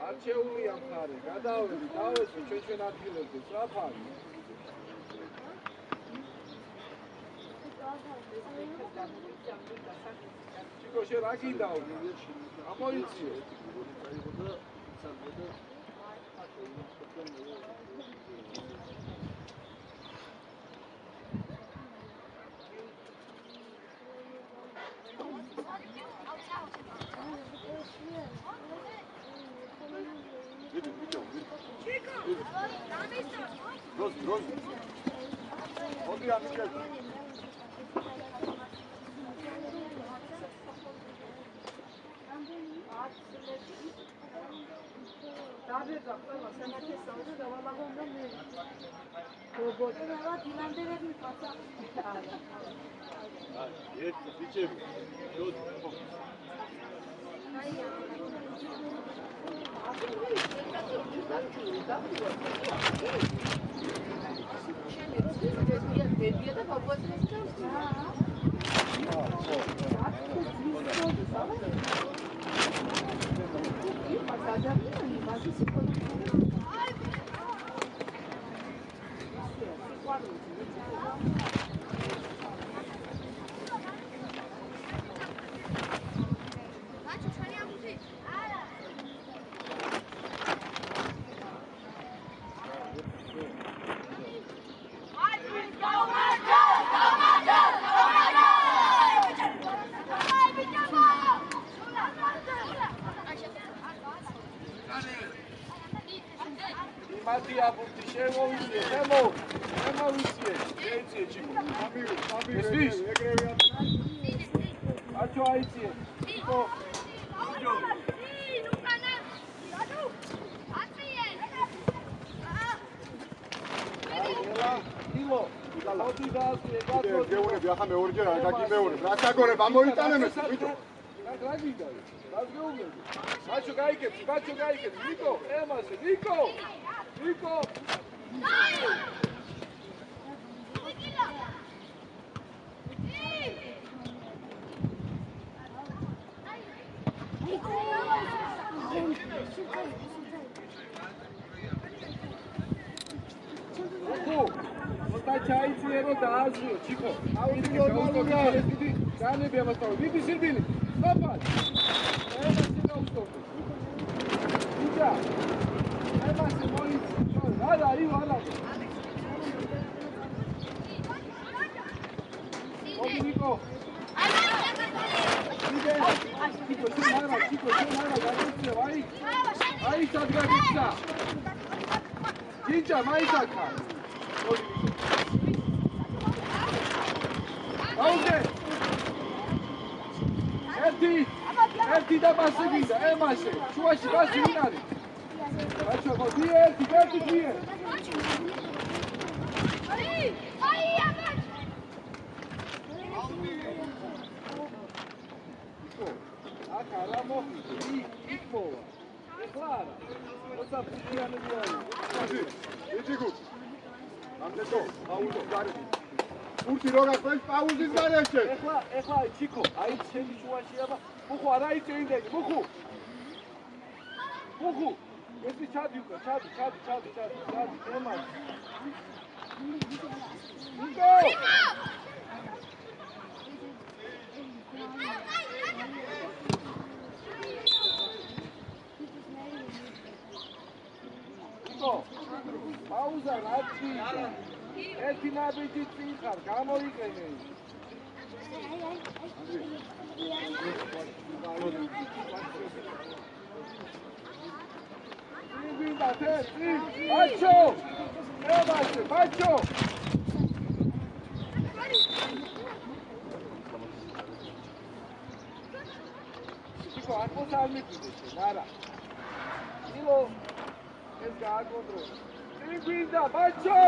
არჩეული ამ ხარე, გადავედი, დავეცე ჩვენ ადგილებზე, საფარი. ჩიკო, შენ რა გინდაო? ამოიციე. Roz. Hadi ya Mikel. Tabii baksana sen ateş savundu da vallahi ondan ne? Robot. Evet, dilandıra bir pasa. Evet, biçim. Roz. Matia, porque chegou o dia, chamou o dia, gente, tipo, amigo, achou aí, dia, tipo, Nico! Чай цвero дазio, Chico. Dane bem mas tal. Vidi Silvini. Papai. Não estou. Já. Mas moi. Nada aí, olha. Nico. Chico, vai. Aí tá gravitza. Jinja, mais acá. Auge! Erti da base gida, emase. Şuaşı base inari. Aç o diğer, diğer. A cara morre. Boa. É claro. Essa piscina de olho. Edi gut. Amdeto, pauzo, gari. Urti roga qois pauzis gareche. Ეხლა ჩიკო, აი ჩემი შუაშია, მუხუ არა იწინდები, მუხუ. ესი ჩადი უკან, ჩადი, ემას. ნიკო! ნიკო! პაუზა რაცი? ერთი ნაბიჯი წინ ხარ, გამოიყენე. Bacho! Bacho! Chico, arco salmi tu, nada. Nilo, es gago, bro. წინგვინდა ბაჩო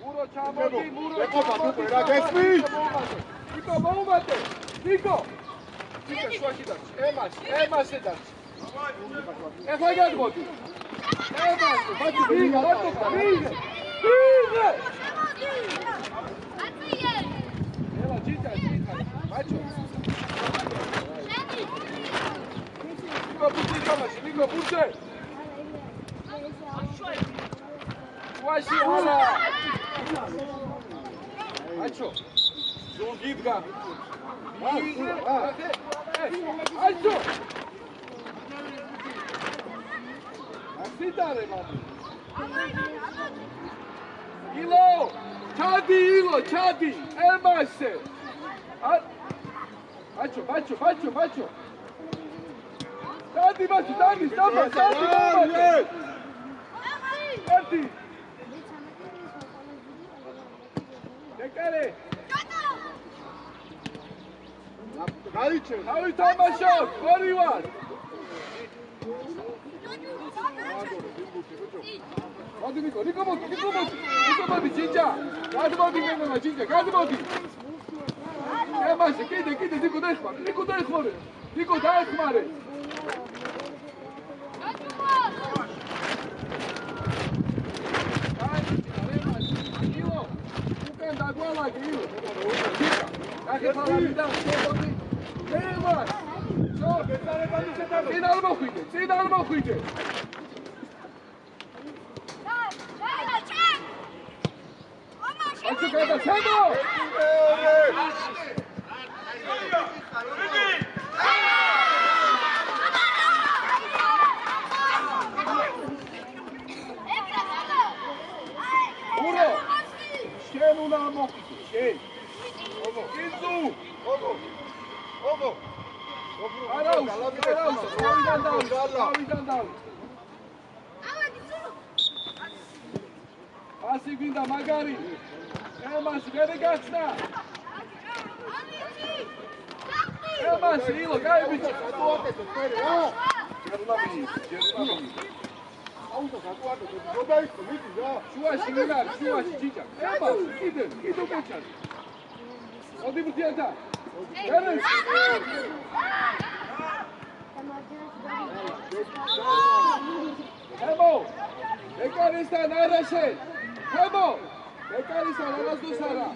მურო ჩამოდი მურო ჩამოდი რა გესმის ნიკო მოუმატე ნიკო ნიკო შუაში და ემასე და ეხლა გადმოდი ემასე ბაჩო ვიღა რატო ვიღა ელა ჯიჯა ბაჩო ნიკო ბურჯე შუაში ალა ბაჩო ზონ გიდგა ბაჩო ასიტარე მამი ილო ჩადი ემასე ბაჩო Dadi başı, dadi Dadi. Dekare. Kaliçe. Havi tamaşa, gori var. Hadi Niko modi, cinca. Hadi modi menema cinca, hadi modi. Emaşı, gide, Niko desmare. Agora aqui. Aqui fala me dá. Ei, mano. Só, sem dar uma cuida. Açık hadi sen o. Uro. Şen una moqiti, şen. Ogo. Inzu. Ogo. Araus. Avidan dal. Asi vinda magari. Emas, gade gatsna. Emas, ilo, gaj biće. Šuvaši minar, šuvaši čičak. Emas, idu bečan. Odi butijata. Eres. Emo, ekaristan araşen. Emo, ekaristan arazusara.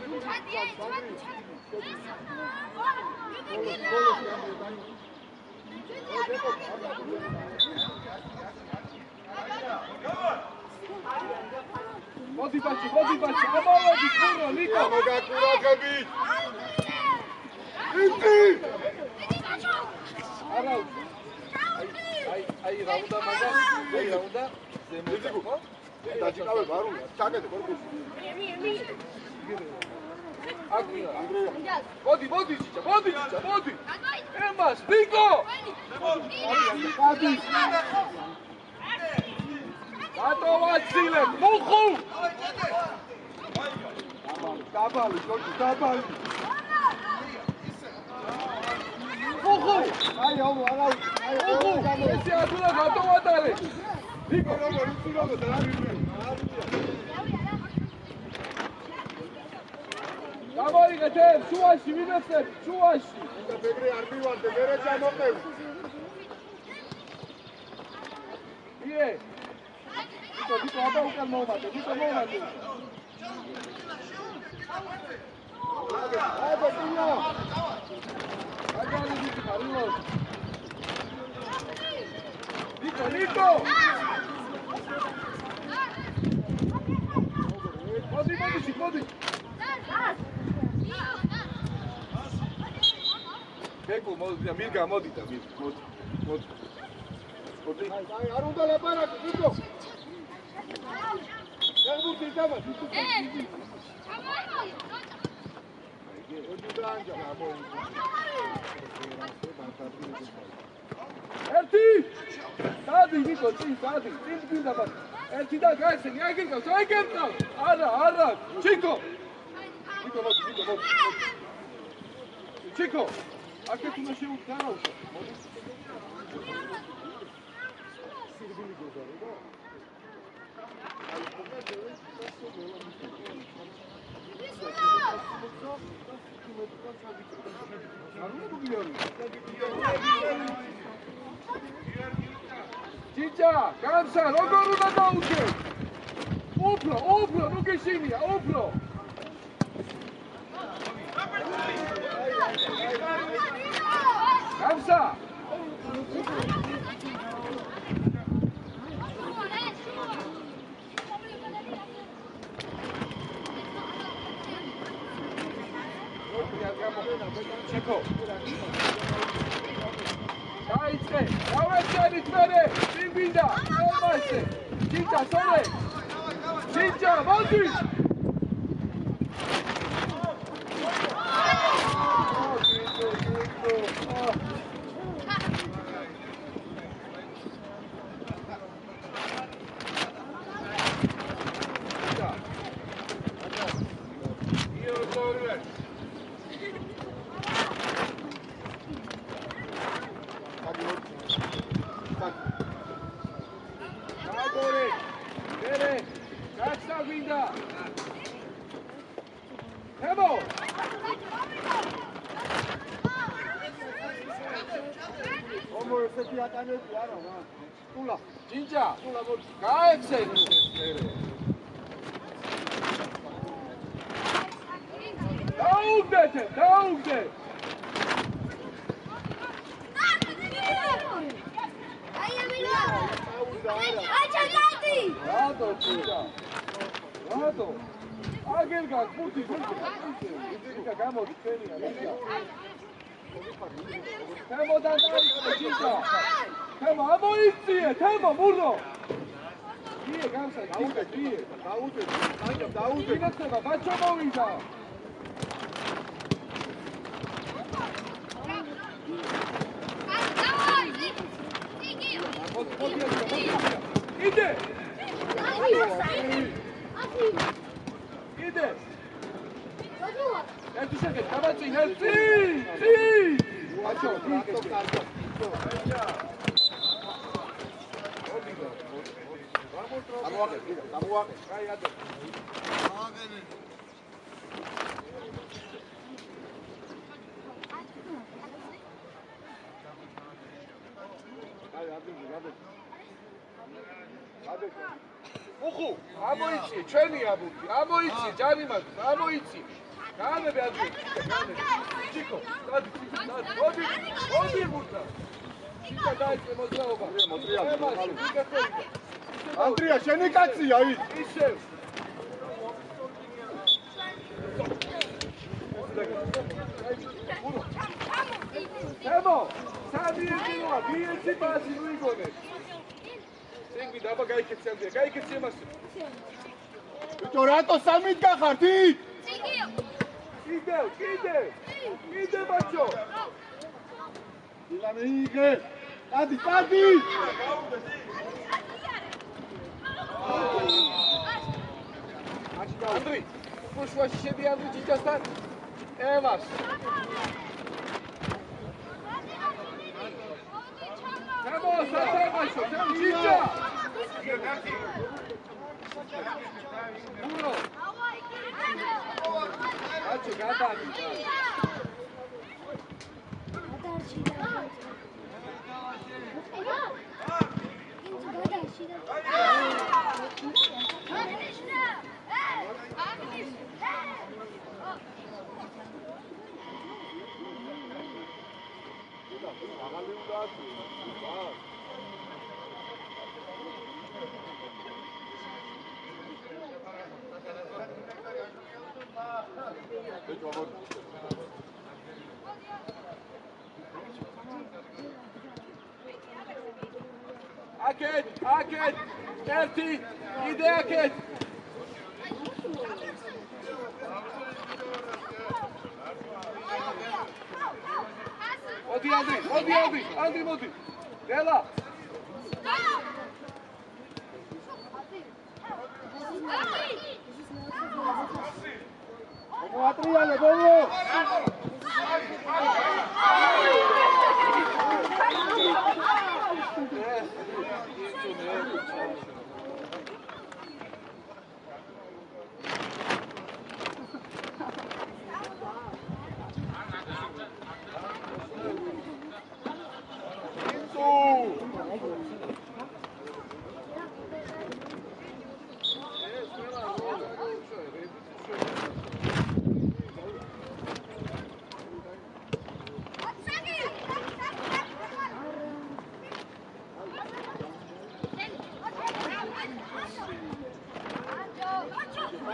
Vodi baci, amolodi, kurro, Niko. Moga kuragabit. Inti. Arauz. Ai raunda maga, ai raunda. Zemudiko. Dačikave baru, čakajte, korpus. Andreja. Vodi, Čiča, vodi. Emas, Niko. Kadi. Готова Цилек, муху! Табали, табали. Муху! Ай, ово, арау. Муху! Эси атуна готова дали. Нико, ицурого, дарабиме. Давай, гатен, шуаши, видесте, шуаши. Инда бегре арбиварте, бере чамоқев. Ие. Niko, aba ukar moumate, Niko moumate. Ajde, Tinjo! Ajde, Niko, Marilos. Niko! Vodi. Beko, Mirga, modita, modi. Ai, arunda leparako, Niko! Erbuti tava. Erti! Sadi, Niko, sadi. Tinda bak. Erti da gelsin. Ya gel, sonra gel. Ara. Chico. Niko, vodi. Chico. Aqui tu nasceu o cara. Ჭიჭა, გამსა, როგორ უნდა დაუჩე? Უფრო, ნუ გეშინია, უფრო. გამსა. ჩეკო. დაიწყე, გავეცანით მერე, წინბიდა, ელმასე. ჭიჭა, სორე. ჭიჭა, მოდი. ჭიჭა, გაეცე. დაუგდე. რატო ჭიჭა? რატო? აგერ გაკუთი ჭიჭა გამოდი ხელია. თემო დაიწყე ჭიჭა. თემო ამოიწიე, თემო მურდო. ие გამსა, ие. დაუდე. ინახება, ბაჩო მოვიდა. იდე. ერთი შეკეთ, გამაწინ, ერთი. ბაჩო, გამოაყენე. კაი ადე. გამოაყენე. კაი ადე. უხუ, ამოიცი, ჩვენი აბუქი, ამოიცი, ჯარიმად, ამოიცი. განები ადე. ჩიკო, დადი, მოდი მურდა. ჩიკო დაიწყე მოძრაობა. ანდრია, შენი კაცია ის. ისევ. თემო, სამიეძინა, გიეცი ბაზი მიგონე. სინგი დაბა გაიქეცემდე, გაიქეცე მას. ბიჭო, რატო სამით გახართ იქ? კიდე ბაჭო. დილამე იღე. დადი. ანდრი, უშვაში შედი ანდრი ჭიჭასთან. ევას. თემო, სათამაშო, ჭიჭა. ბურო. ბაჭო, გადადი. აკეთ, ერთი, კიდე აკეთ. Ანდრი, მოდი. დელა. მოატრიალე, ბოლო.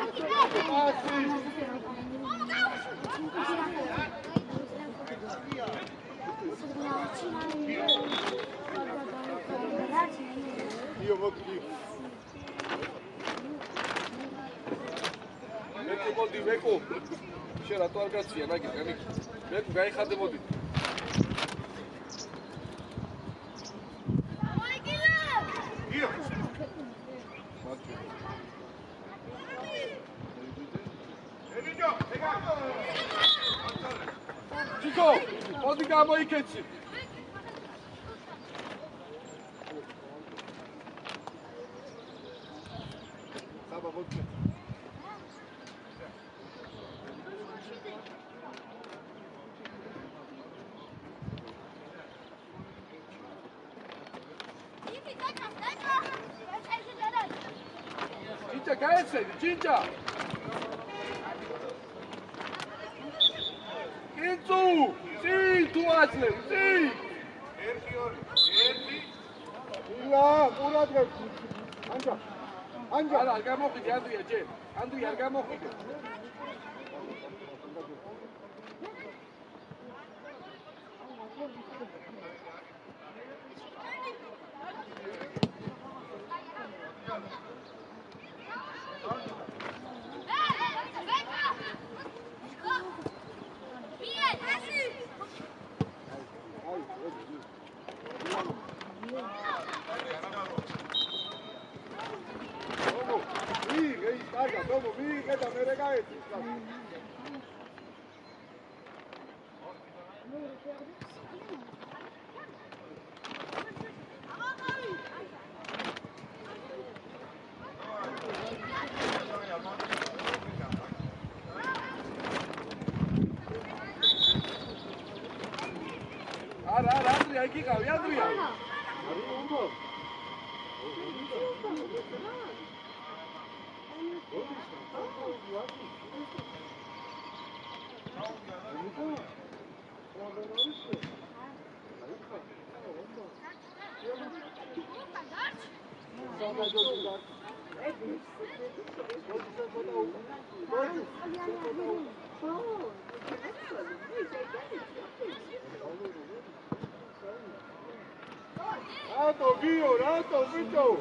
io motivi მოდი ვეკო შენ რატო არ გაცვია ნაგი ვეკო გაიხადე მოდი io ჩიკო მოდი გამოიქეცი საბა მოდი ჭინჭა გაეცედი ჭინჭა კინწუ წი თუ აძლევ წი 1-2 ილა ყურადღებ ანჯა არა არ გამოხიდე ანდრია ჯერ ანდრია არ გამოხიდე არა ანდრია იქ იყავი ანდრია Rato, Gio, rato, Vito!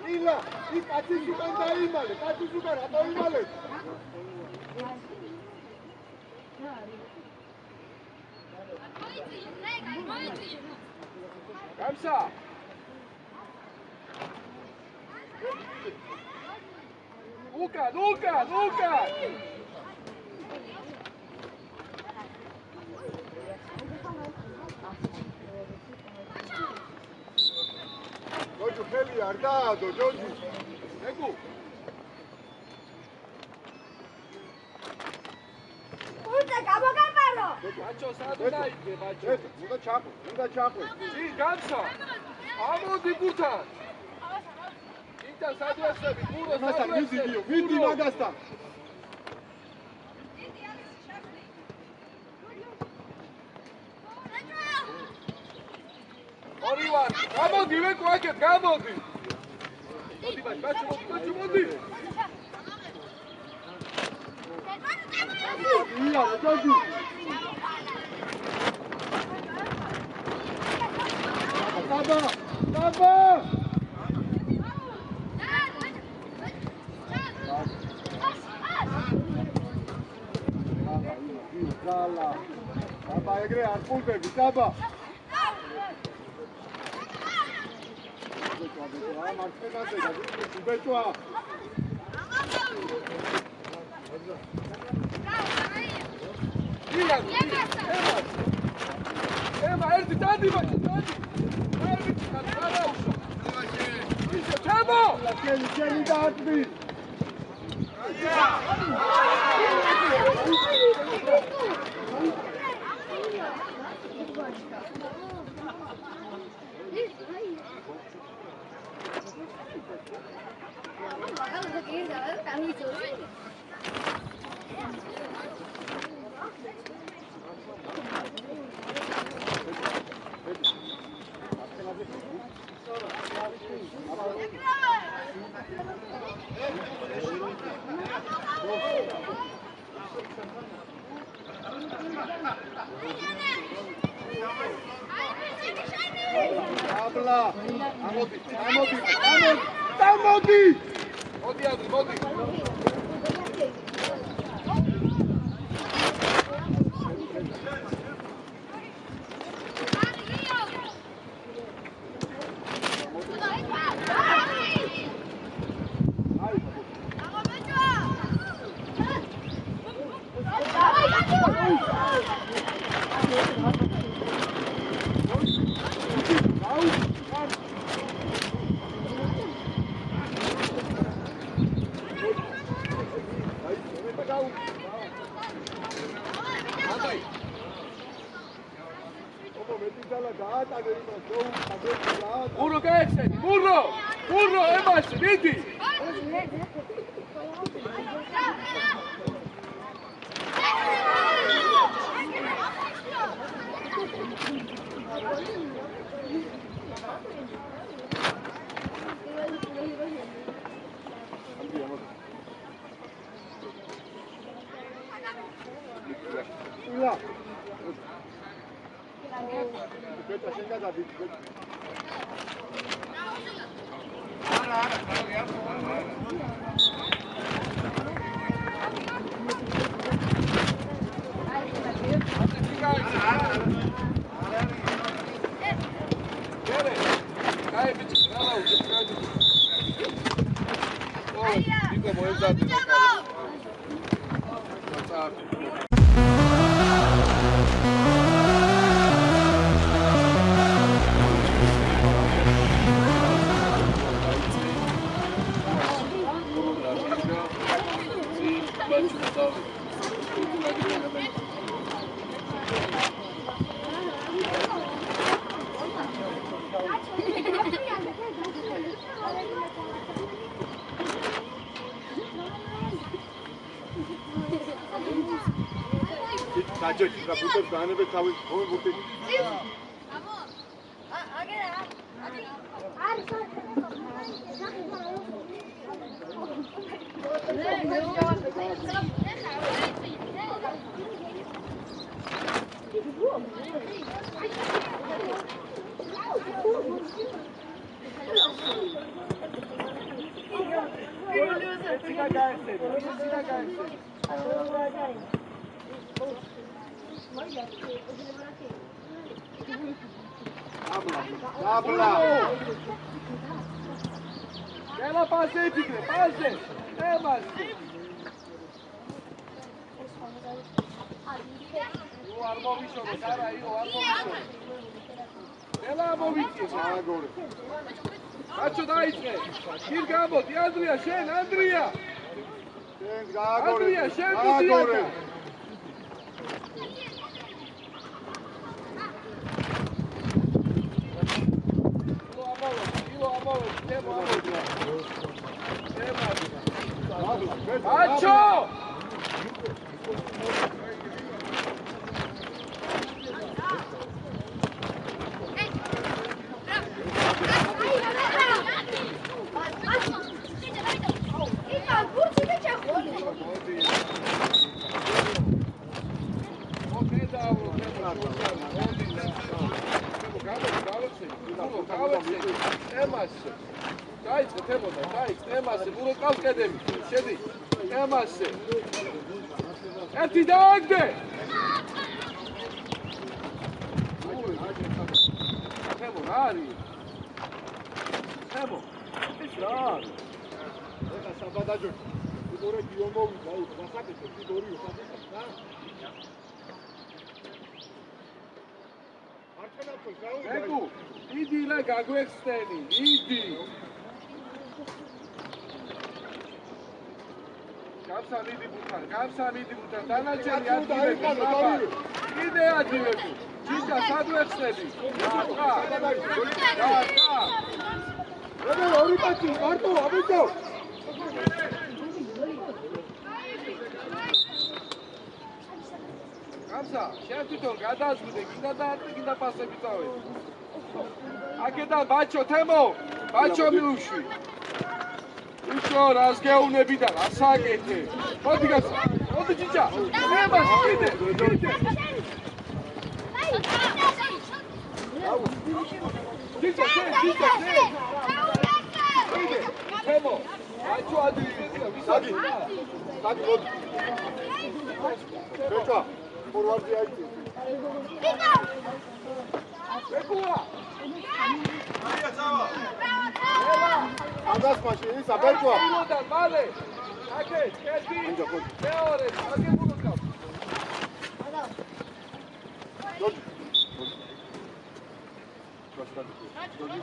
Ila, ik ati sukan daimale, ati sukan rato imale. Kamsa! Luca! Giorgio Feli Argado, Giorgio. Ecco! Bacio, sadu dai, bacio. უნდა ჩახვე. Sì, Kamsa! Amodi butan! Inta sadu essebi, puro მაგასთან sadu მიდი essebi. გიო, მიდი მაგასთან. ორივარ, გამოდი ვეკო აქეთ, გამოდი. მოდი ბაჭო, მოდი. ია, Giorgio. Baba! Gala. Baba ეგრე არ პულდები, Baba. მართლაც ბეჭვა. ემა, ერთი დადი ბაჭო, დადი. ერთი გადაუშო. ისე ჩემო! Keni დაატბი. აბლა ამოდი მოდი ადრე, მოდი. Burro გაეცედი, burro, ემაში, მიდი. ილა გეტა შენგადადი საჯეჭი და ბუტებს დაანებეთ თავის ხოლმე ბუტი. აბლა ელა პასე იფიქრე პასე ემას არ მოვიშოროს არა იო არ მოვიშოროს ელა მოვიწეს აგორე კაცო დაიწყე გირ გამოდი ანდრია შენ ანდრია შენ გააგორე ანდრია შენ გაგორე Acho! Დაიწყე თემოდა, დაიწყე ემასე, ბურო ყავს კედები, შედი, ემასე. ერთი დააგდე. თემო, რა არის? თემო, ეს რა არის? ეხა საბადაჯო, ბურო გიო მოვიდა, დასაკეთე, ბურო დასაკეთე, რა? ეკუ, იდი ლა გაგვეხსნენი, იდი. გამსამიდი ბუთან, დანარჩენი ადგილები. კიდე ადგილები. ჯიჯა სად ვეხსნები? რა? რა ორი კაცი, მარტო, აბეთო. გამსა, შენ თვითონ გადააჭრიდე, კიდე დაარტყი, კიდე პასები წავე. აქედან ბაჩო, თემო, ბაჩო მიუშვი. უშო რას გეუნები და რას აკეთე? მოდი გასა. მოდი ჯიჯა. ემას კიდე. Ჭიჭა, შენ. ვიდე, თემო. აჩო ადრია, ვისაგი. საგი მოდი. ბეჭვა, ფორვარდი აიწი. ეკუა. ანდას მაშინ ისა ბეჭვა. მოდან მალე. აკე, კეთი. მეორე, აგებულო. ჯოჯი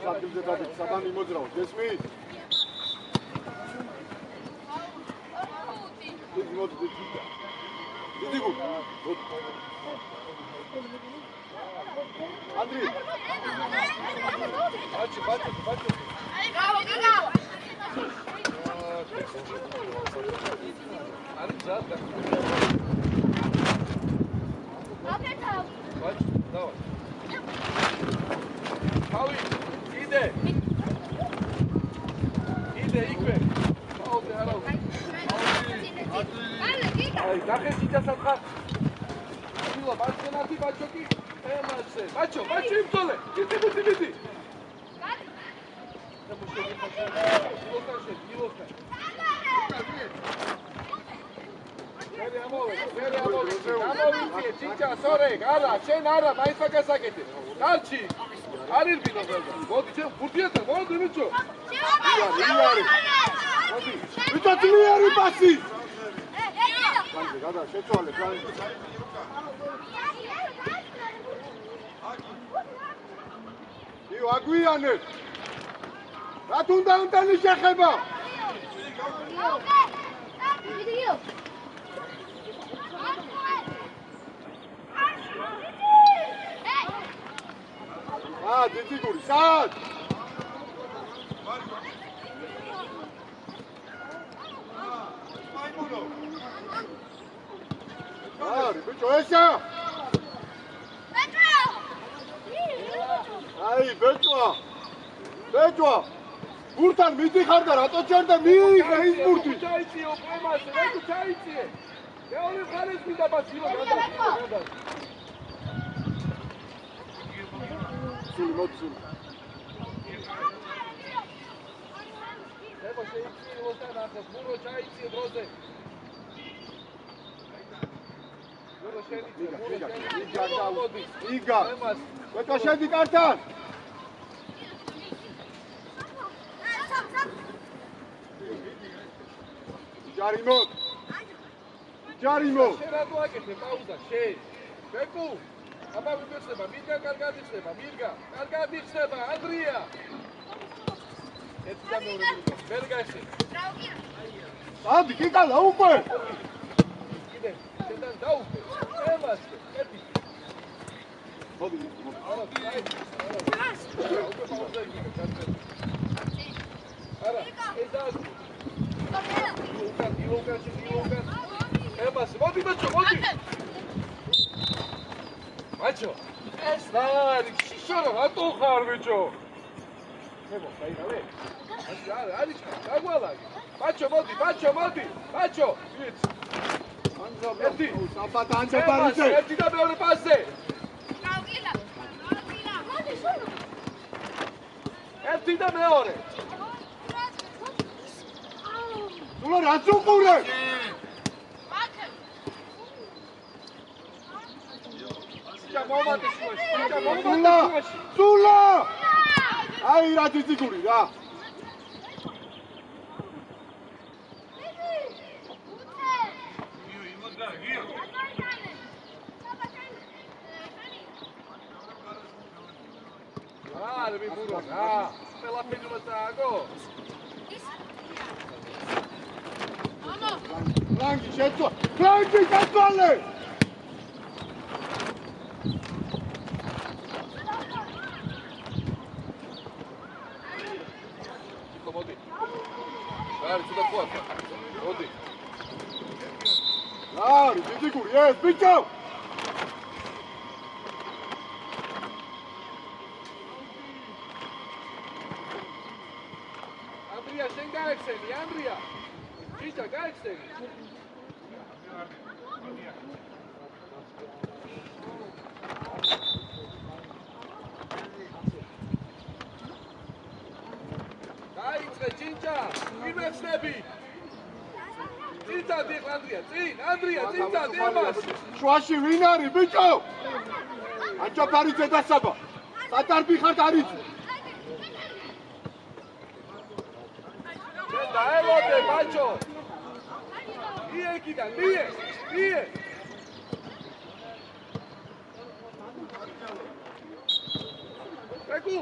საფილზე დადი, სადამი მოძრაოს, გესმით? დიდი გულ. ანდრი. ბაჭი. არის ზადა. ბაჭი, დავა. თავი, იდე იქვე. აუზე არა. აი, დახე სიტასად ხარ. დილა ბაჭონათი ბაჭოკი. ემასე. ბაჭო, იმწოლე. დიდი. ამოვიწიე, ჭიჭა, სორე, არა, შენ არა, მაინც მაგასაკეთე. დარჩი. არის ბინო ხელდა. მოდი, შენ ხურდიათა, მოდი ბიჭო. იარი. მოდი. ვიტო ძლიერი პასი. გადა, შეცვალე, იო, აგვიანეთ. რა თუნდა უნდანი შეხება? დიდი გური, სად? არი, ბიჭო, ესა! აი, ბეჭვა! გურთან მიდიხარ და რატო ჩარ და მიიღე ის გურთი? ჩაიწიო, პრემასე, რატო ჩაიწიე? მეორე მხარეს მინდა ბაცილო გადა. მოცული. ებო შეიწიო და ნახე, მურო ჩაიწიე დროზე. იგა. ბეჭვა შედი კართან. ჯარიმო. შენ რატო აკეთე პაუზა, შენ? ბეკუ. აბა ვიბეცება, მირგა კარგად იხდება, კარგად იხდება, ანდრია. ერთი და მეორე გუნდა, ვერ გაიხსენ. ადი, კიკალა უკვე. კიდე, შენთან დაუხე. ემასე, ერთი. მოდი. არა, უკვე პაუზა იქნება, კარგად. არა, ეს დაასრულე. დილოგან. ემასე, მოდი ბაჭო, მოდი. ბაჭო, ეს არის შიშორო, რატო ხარ ბიჭო? მებო, დაიგავე? არის, დაგვალაგე. ბაჭო, მოდი. ვიცი. ერთი. საბათ ანჯაბარიძე. ერთი და მეორე პასზე. ერთი და მეორე. სულა რაც უყურე? სულა! აი რა ძიგური რა. არა, მიბურო. ყველაფერი მოსააგო. ფლანგი შეცვალე. მოდი. არის ცოტა ხوارდა. მოდი. არის დიდი გური ეს ბიჭო. ანდრია, შენ გაექსენი, ანდრია. ჭიჭა, გაექსენი. გასა, იმეცნები. წინწადი ეხლა ანდრია, წინწადი ემას. შუაში ვინ არის, ბიჭო? ანჯაფარი ზედასაბა. სატარბი ხართ არის. დაელოდე, ბაჭო. იქიდან, მie. ეკუ.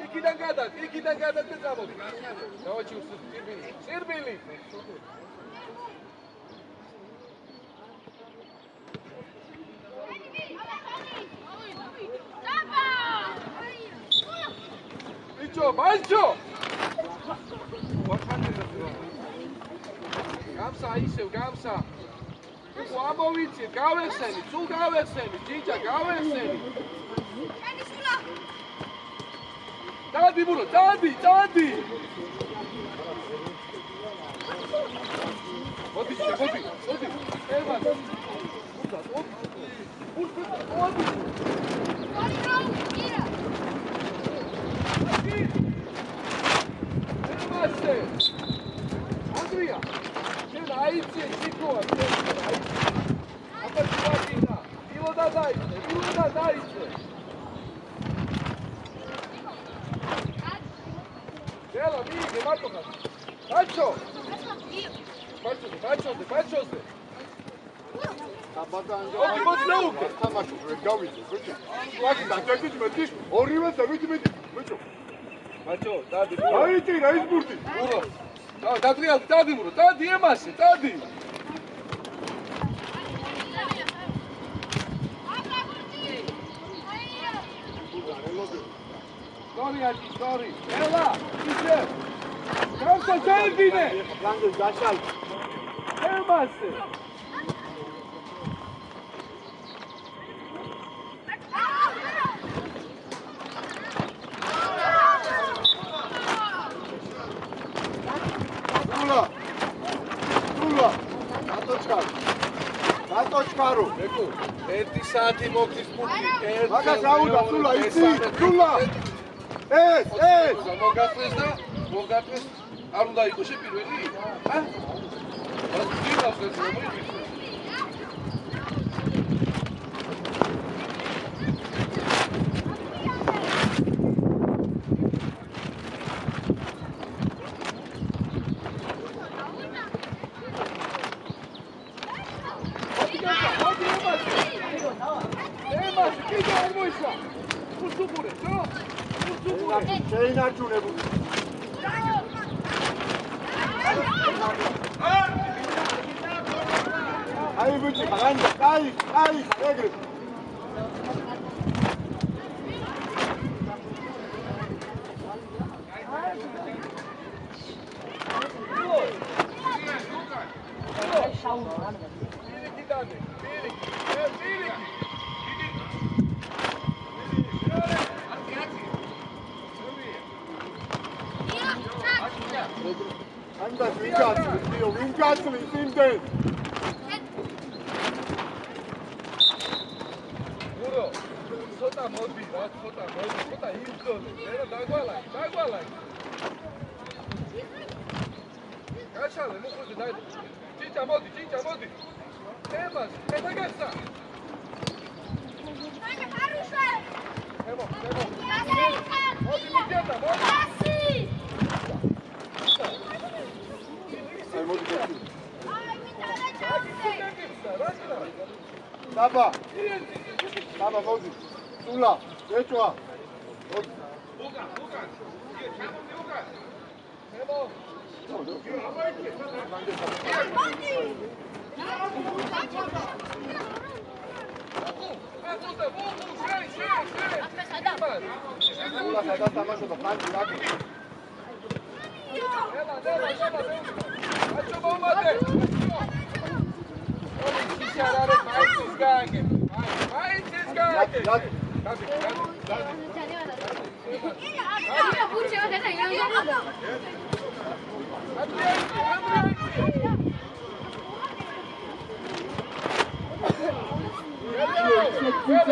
იქიდან გადად და წამოდი. დავაჩი სირბილი. ბაჭო. გამსა. თუ ამოვიცი, გავეხსენი, სულ გავეხსენი, ჯიჯა, გავეხსენი. დადი ბურო, დადი. მოდი. ევან. მოდი. ანდრია, შენ აიცი, სიტყვა, აბა შევაკინა, ილოდა დაიწყე. ელა, მიიგე, მარტოხა. ბაჭო. ბაჭოზე. მოდი დაუკე. თამაშობ, ვერ გავიძე, ბიჭო. შუაში დაჭერდით მეტი, ორივე ზევით მეტი, ბიჭო. ბაჭო, დადი. აიწირა ის ბურთი. ურო. დადი მურო, დადი ემასე, დადი. Sorry. Ela, ისე. გამსა დაიდინე. ლანგეს გაშალ. ემასე. დატოჩქარო. ეკუ, 1 საათი მოგდის პუნქტი. მაგას აუდა, სულა, იცი, სულა. ეს. მოგატრეს, არ უნდა იყოს პირველი? ა? მას გინავს ეს მომიწვის. შეინარჩუნებულ. აი ბიჭი, აი, ეგრე. Andas ვინგაცლის იმდენ. ურო, ცოტა მოდი რა, ცოტა იბრძოლე. მე დაგვალაი. გაჩალე, მოხუზე დაი. ჯიჯა მოდი. ემას, ედაგასა. ემო. მოდი მიდიადა, მოდი. აი მოდი გეტყვი. დაბა. მოდი. სულა, ეჭვა. უკან. ემო. სულა სადაც თამაშობდა, ფანჯი რაკი. Faccio bombate! Ci sarà mai si sganghe! Mai si sganghe!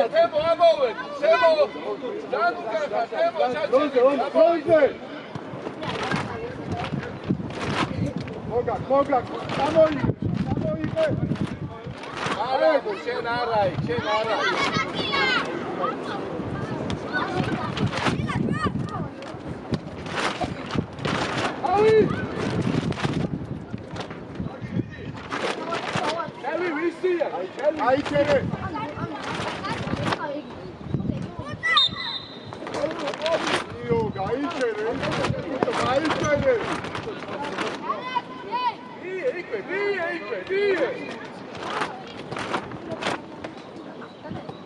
Tempo a muovere! Siamo! Tempo! მოგაკ, გამოიღე. არა, შენ არა, შენ არა. აი! Kelly, ვისია? აი ჩერე. იო, გაიჩერე. გაიჩერე. Vie!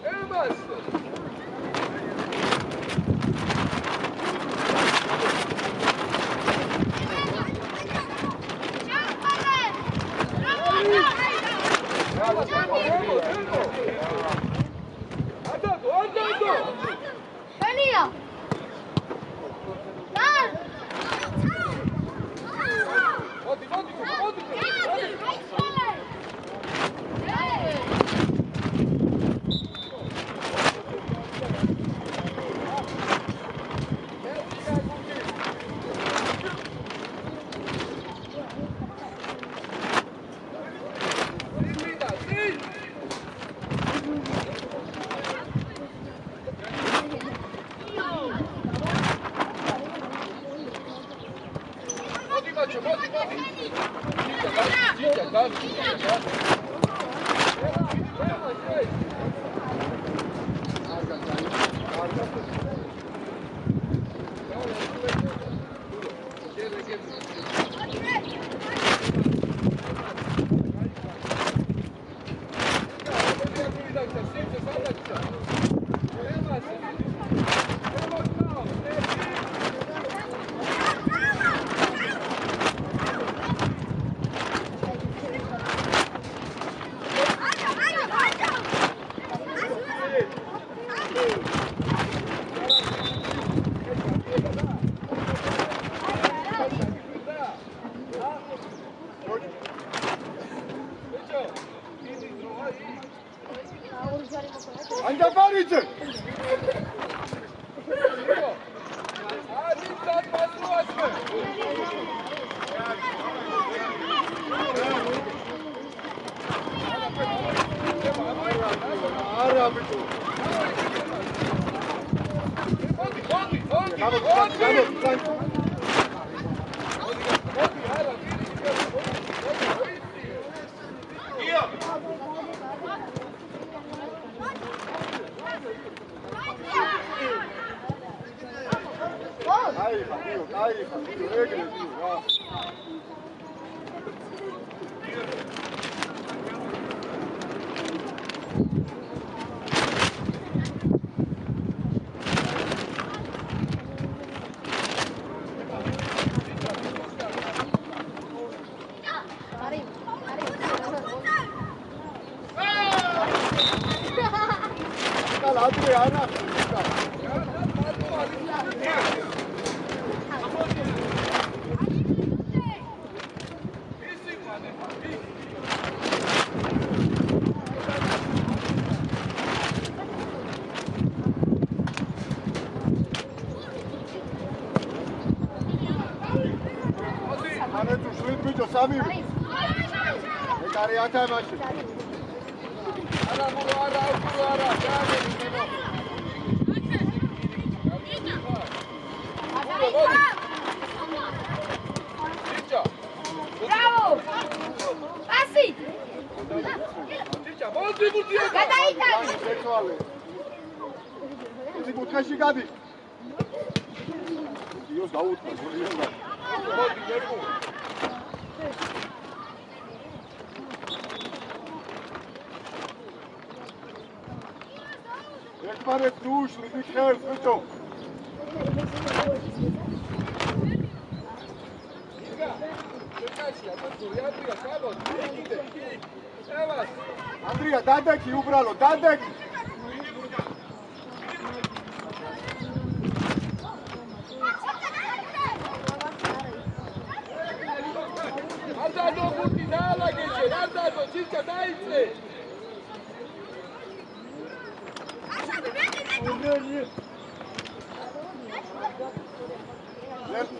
Emas! Andrea, dadeki, ubralo, dadeki! Ardado, burti, dala, geče, Ardado, Čička, dajte!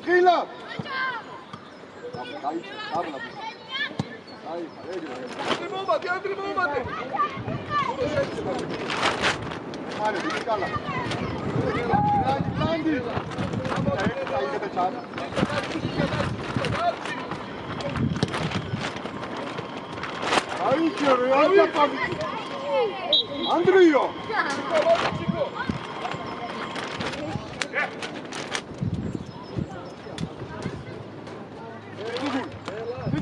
Gila! Άντρη μόματε. Mare, bicicala. Grandi. Andrio.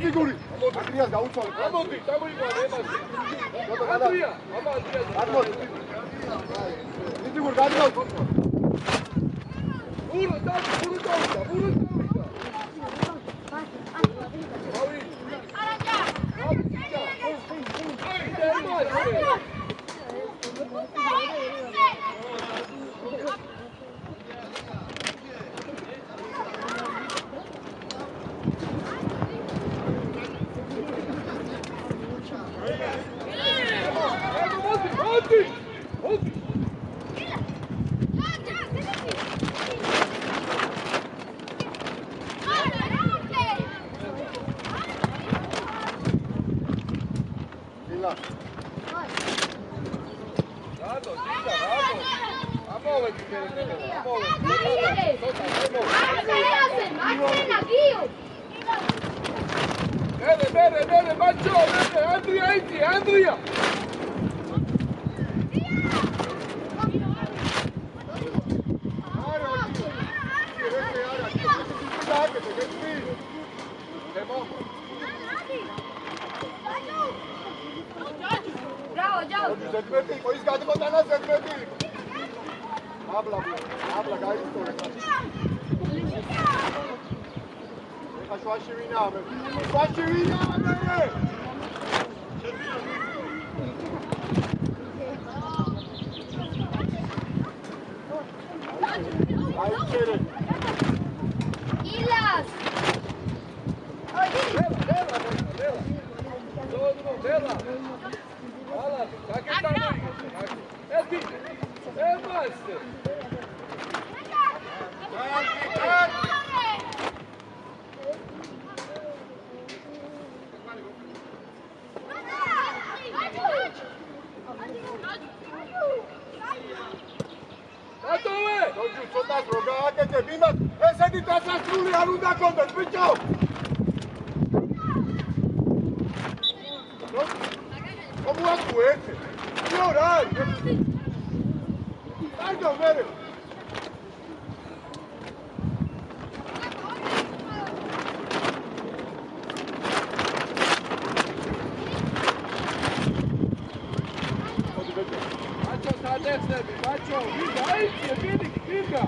Siguri. Andrias gaucho. Amodi, tamo igual, Andria, ama Andria. Sigur, gaucho. Uro, tamo, uro. Bene, Maccio, Andria! Bravo! Pois gado botar na frente. Habla, gaido. Șoașivina! Aici cere. Ilas! Bela! Ala, kakve tamo Eti! Master! Dođu, čotac, rogakete, bimat, sedite sa struli, a runda kondat, bićo! Como é que é? Que horário? Sai, meu velho! Macho, tá descendo, Macho, vinga!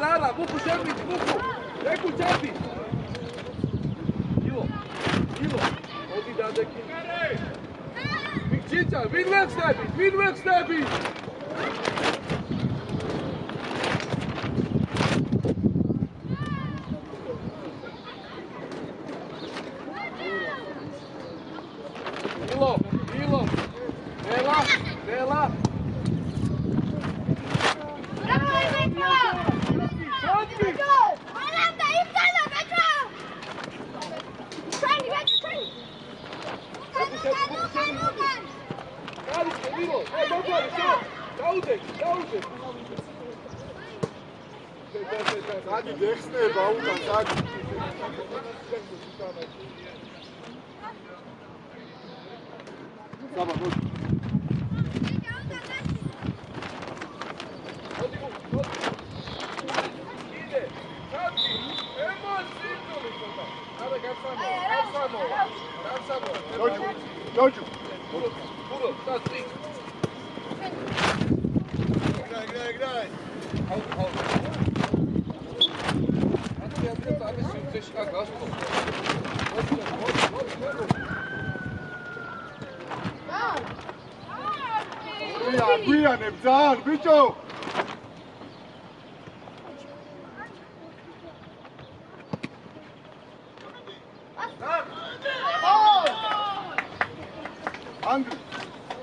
Ara, Vuku, Čepić, Vuku! Reku Čepić! Ivo, odi da deki. Mikčića, Vidvek stebi! Ilo, Bela! Sadi, dexneba, utan, sadi. Saba, dođu. Ide, Sadi, Dođu. Puro, sad ti. Graj. Guia, nebzan, bicho!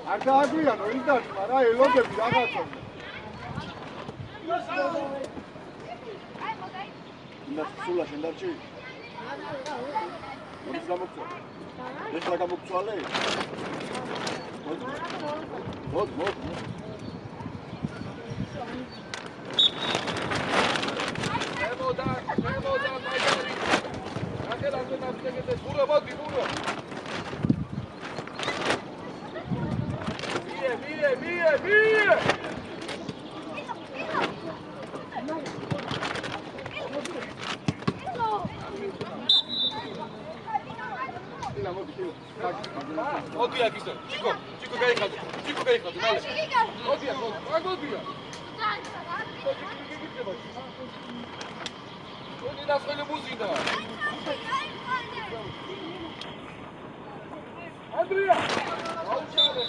არ დააგვიანო ინდასმა რა ელოდები რაღაცა. ინდას სულა შენ დარჩი? ის გამოგწვა. ეხლა გამოგწვალე? მოდ. მემოდა მაიარი. ახლა ნაბიჯებდე ბურო მოდი ბურო. მie. Odija kisar, Chico gaikhat, male. Odija. Oni nas vele muzina. Andrea. Auchale,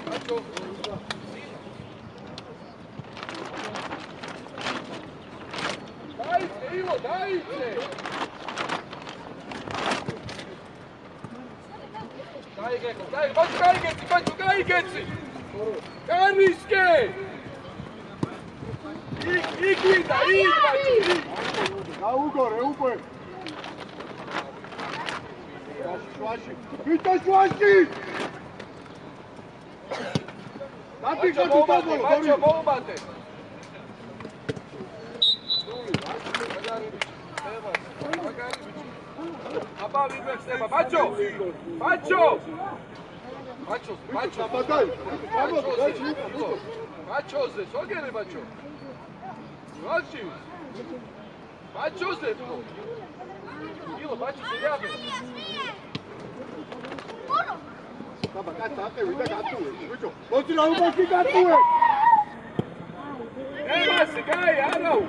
Macho. Dajte! Bačo, gajgeci! Kaniske! Igvida, bačo! Na ugore, upoj! Pita švaši! Dati ga tu tabolo, Bačo, bombate! Აბა ვიბეხება ბაჭო ბაჭოზე სოგერე ბაჭო ვაში ბაჭოზე თუ ილო ბაჭოზე დააბე აბა კაცო აკევი და გატუე ბიჭო მოდი რა უკაცი გატუე ემასი გაი არაუ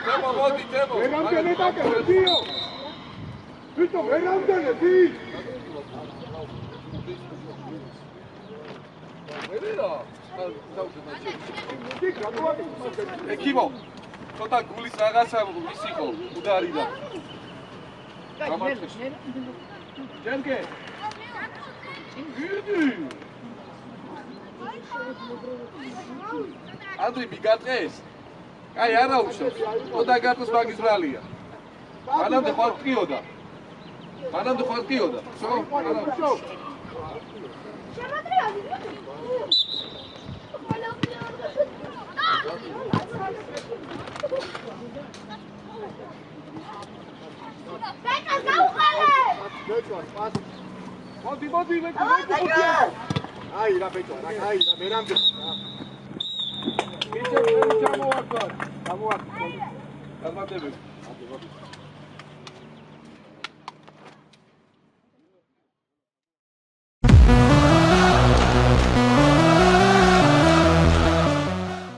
Temo, modi, temo. Verandene dakle, dio. Vito, verandene, di. Vedira. Ekimo. Ცოტა გულის რაღაცა ის იყო, უდარი და. გამარჯვეს. ჯერგე. იდი. ანდრი მიგატყეს. Ai, არა უშავს. ოდა გარტოს მაგის ბრალია. მანამდე ხვალტკიოდა. Всё? არა უშავს. შემოტრიალი. ბეკა გაუყარე. ბეჭო, პას. მოდი, აი რა ბეჭო, აი რა მერამდე. მიწები ჩამოვარდა. გამოვარდა. გამარჯვებით.